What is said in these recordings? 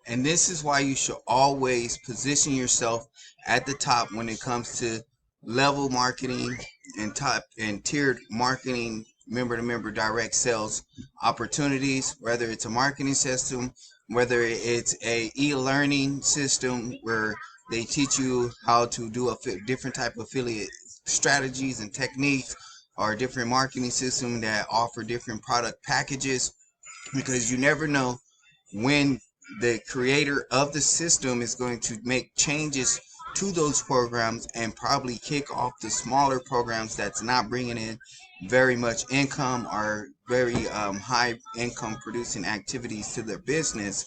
And this is why you should always position yourself at the top when it comes to level marketing and top and tiered marketing, member to member direct sales opportunities, whether it's a marketing system, whether it's a e-learning system where they teach you how to do a different type of affiliate strategies and techniques, or a different marketing system that offer different product packages, because you never know when the creator of the system is going to make changes to those programs and probably kick off the smaller programs that's not bringing in very much income or very high income producing activities to their business.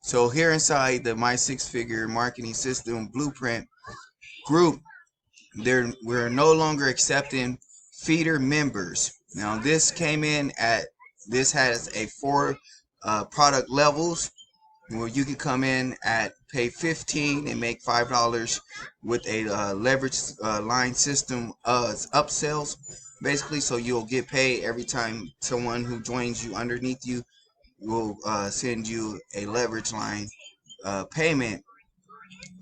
So here inside the My Six Figure Marketing System Blueprint group, we're no longer accepting feeder members. Now this has a four product levels where you can come in at pay 15 and make $5 with a leverage line system upsells, basically. So you'll get paid every time someone who joins you underneath you will send you a leverage line payment.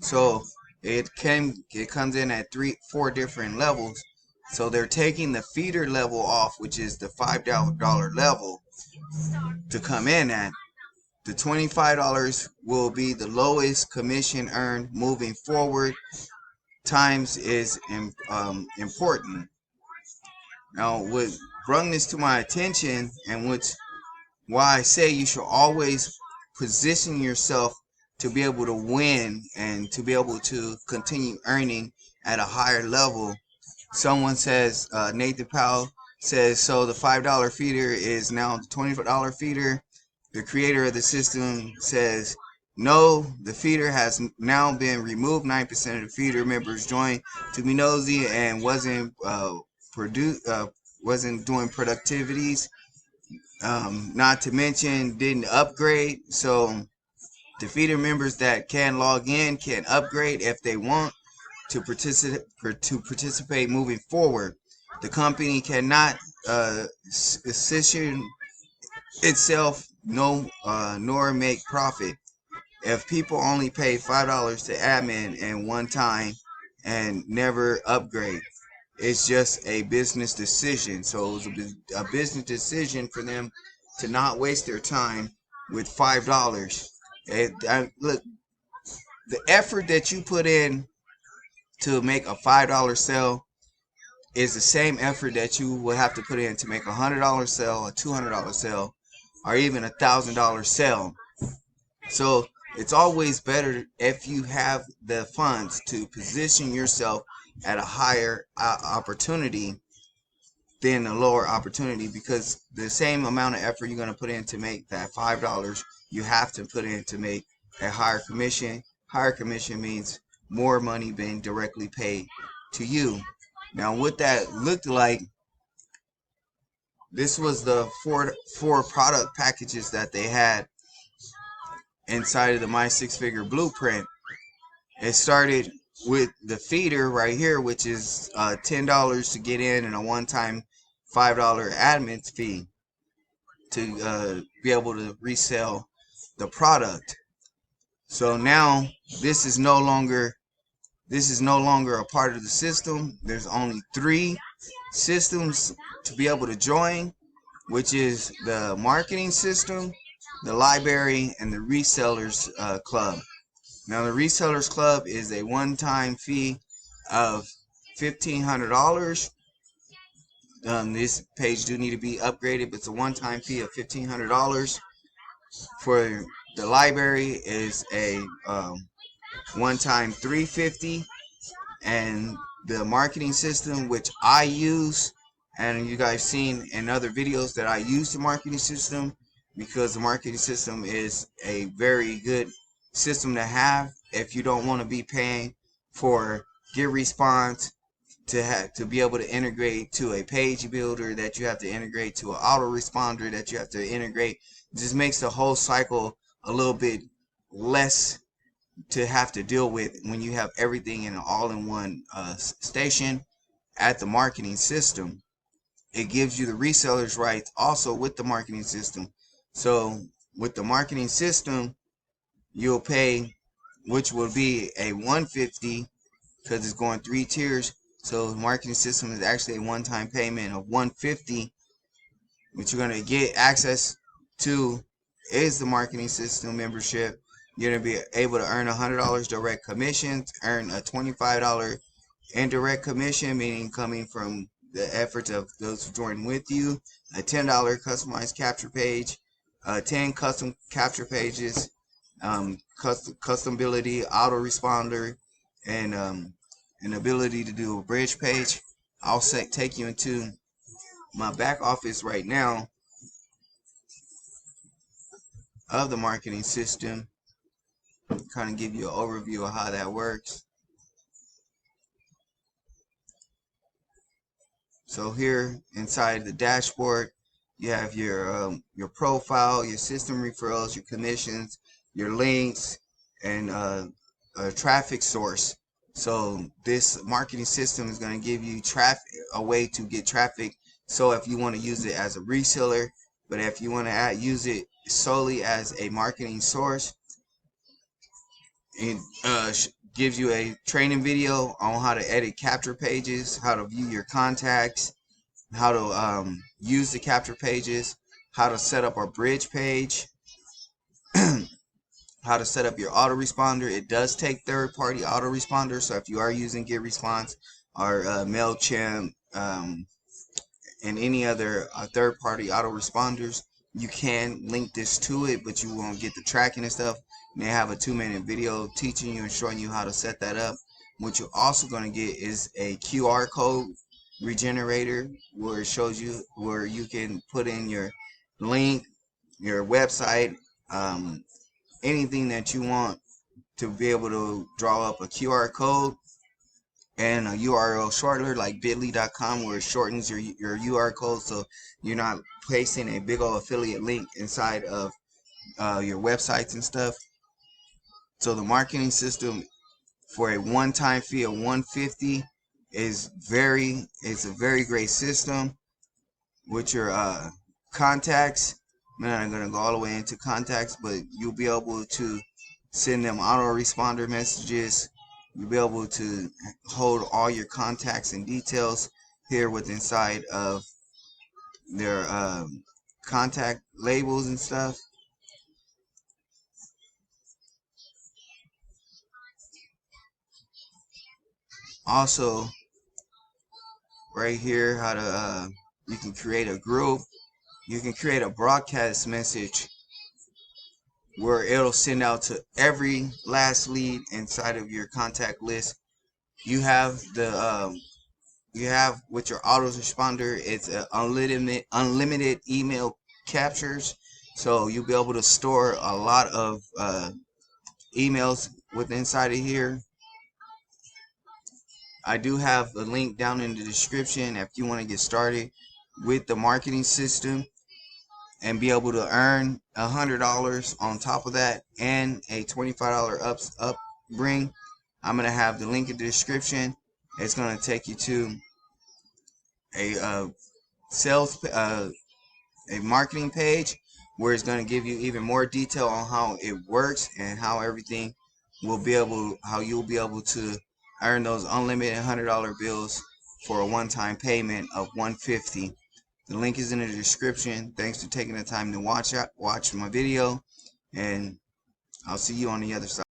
So it comes in at four different levels. So they're taking the feeder level off, which is the $5 level, to come in at. The $25 will be the lowest commission earned moving forward. Times is important. Now, what brought this to my attention, and why I say you should always position yourself to be able to win and to be able to continue earning at a higher level. Someone says, Nathan Powell says, so the $5 feeder is now the $20 feeder. The creator of the system says, no, the feeder has now been removed. 9% of the feeder members joined to be nosy and wasn't doing productivities. Not to mention didn't upgrade. So the feeder members that can log in can upgrade if they want to participate moving forward. The company cannot position itself nor make profit if people only pay $5 to admin and one time and never upgrade. It's just a business decision. So it was a business decision for them to not waste their time with $5. Look, the effort that you put in to make a $5 sale is the same effort that you will have to put in to make a $100 sale, a $200 sale, or even $1,000 sale. So it's always better if you have the funds to position yourself at a higher opportunity than a lower opportunity, because the same amount of effort you're going to put in to make that $5, you have to put in to make a higher commission. Higher commission means more money being directly paid to you. Now, what that looked like, this was the four product packages that they had inside of the My Six Figure Blueprint. It started with the feeder right here, which is $10 to get in and a one-time $5 admin fee to be able to resell the product. So now this is no longer a part of the system. There's only 3 systems to be able to join, which is the marketing system, the library, and the resellers club. Now the resellers club is a one-time fee of $1,500. This page do need to be upgraded, but it's a one-time fee of $1,500. For the library is a one-time $350, and the marketing system, which I use, and you guys seen in other videos that I use the marketing system, because the marketing system is a very good system to have if you don't want to be paying for Get Response, to be able to integrate to a page builder, that you have to integrate to an autoresponder, that you have to integrate. It just makes the whole cycle a little bit less to have to deal with when you have everything in an all-in-one station at the marketing system. It gives you the resellers rights also with the marketing system. So with the marketing system, you'll pay, which will be a 150 because it's going 3 tiers. So the marketing system is actually a one-time payment of 150, which you're going to get access to is the marketing system membership. You're going to be able to earn $100 direct commissions, earn a $25 indirect commission, meaning coming from the efforts of those who join with you, a $10 customized capture page, 10 custom capture pages, custom ability, autoresponder, and an ability to do a bridge page. I'll take you into my back office right now of the marketing system, kind of give you an overview of how that works. So here inside the dashboard, you have your profile, your system referrals, your commissions, your links, and a traffic source. So this marketing system is going to give you a way to get traffic. So if you want to use it as a reseller, but if you want to use it solely as a marketing source, it gives you a training video on how to edit capture pages, how to view your contacts, how to use the capture pages, how to set up a bridge page, how to set up your autoresponder. It does take third-party autoresponder, so if you are using GetResponse or MailChimp and any other third-party autoresponders, you can link this to it, but you won't get the tracking and stuff. And they have a 2-minute video teaching you and showing you how to set that up. What you're also going to get is a QR code regenerator where it shows you where you can put in your link, your website, anything that you want to be able to draw up a QR code and a URL shortener like bit.ly.com where it shortens your URL code, so you're not placing a big old affiliate link inside of your websites and stuff. So the marketing system for a one-time fee of $150 is it's a very great system with your contacts. I'm not going to go all the way into contacts, but you'll be able to send them autoresponder messages. You'll be able to hold all your contacts and details here with inside of their contact labels and stuff. Also, right here, how to you can create a group. You can create a broadcast message where it'll send out to every last lead inside of your contact list. You have with your autoresponder, it's a unlimited email captures, so you'll be able to store a lot of emails with inside of here. I do have a link down in the description if you want to get started with the marketing system and be able to earn $100 on top of that and a $25 upbring. I'm gonna have the link in the description. It's gonna take you to a a marketing page where it's going to give you even more detail on how it works and how everything how you'll be able to earn those unlimited $100 bills for a one-time payment of $150. The link is in the description. Thanks for taking the time to watch my video, and I'll see you on the other side.